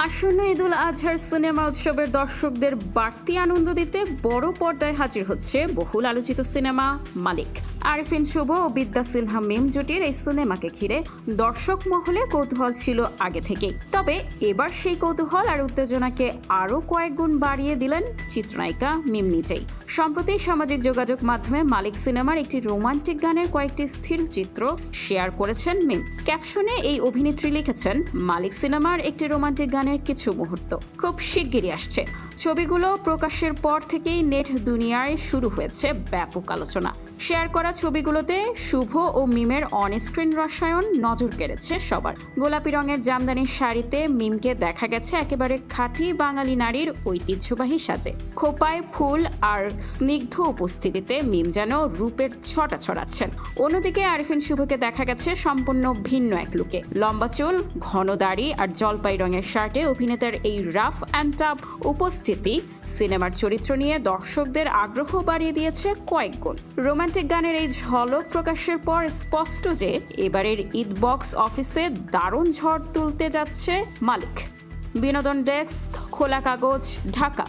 আসন্ন ঈদুল আজহার সিনেমা উৎসবের দর্শকদের বাড়তি আনন্দ দিতে বড় পর্দায় হাজির হচ্ছে বহুল আলোচিত সিনেমা মালিক। আরিফিন শুভ ও বিদ্যা সিনহা মিম জুটির এই সিনেমাকে ঘিরে দর্শক মহলে কৌতূহল ছিল আগে থেকেই। তবে এবার সেই কৌতূহল আর উত্তেজনাকে আরও কয়েক গুণ বাড়িয়ে দিলেন চিত্রনায়িকা মিম নিজেই। সম্প্রতি সামাজিক যোগাযোগ মাধ্যমে মালিক সিনেমার একটি রোমান্টিক গানের কয়েকটি স্থিরচিত্র শেয়ার করেছেন মিম। ক্যাপশনে এই অভিনেত্রী লিখেছেন, মালিক সিনেমার একটি রোমান্টিক গানের কিছু মুহূর্ত খুব শিগগিরই আসছে। ছবিগুলো প্রকাশের পর থেকেই নেট দুনিয়ায় শুরু হয়েছে ব্যাপক আলোচনা। শেয়ার করা ছবিগুলোতে শুভ ও মিমের অনস্ক্রিন রসায়ন নজর কেড়েছে সবার। গোলাপি রঙের জামদানির শাড়িতে মিমকে দেখা গেছে একেবারে খাঁটি বাঙালি নারীর ঐতিহ্যবাহী সাজে। খোপায় ফুল আর স্নিগ্ধ উপস্থিতিতে মিম যেন রূপের ছটা ছড়াচ্ছেন। অন্যদিকে আরিফিন শুভকে দেখা গেছে সম্পূর্ণ ভিন্ন এক লুকে। লম্বা চুল, ঘন দাড়ি আর জলপাই রঙের শার্টে অভিনেতার এই রাফ অ্যান্ড টাফ উপস্থিতি সিনেমার চরিত্র নিয়ে দর্শকদের আগ্রহ বাড়িয়ে দিয়েছে কয়েক গুণ। রোমান্টিক গানের এই ঝলক প্রকাশের পর স্পষ্ট যে এবারের ঈদ বক্স অফিসে দারুণ ঝড় তুলতে যাচ্ছে মালিক। বিনোদন ডেস্ক, খোলা কাগজ, ঢাকা।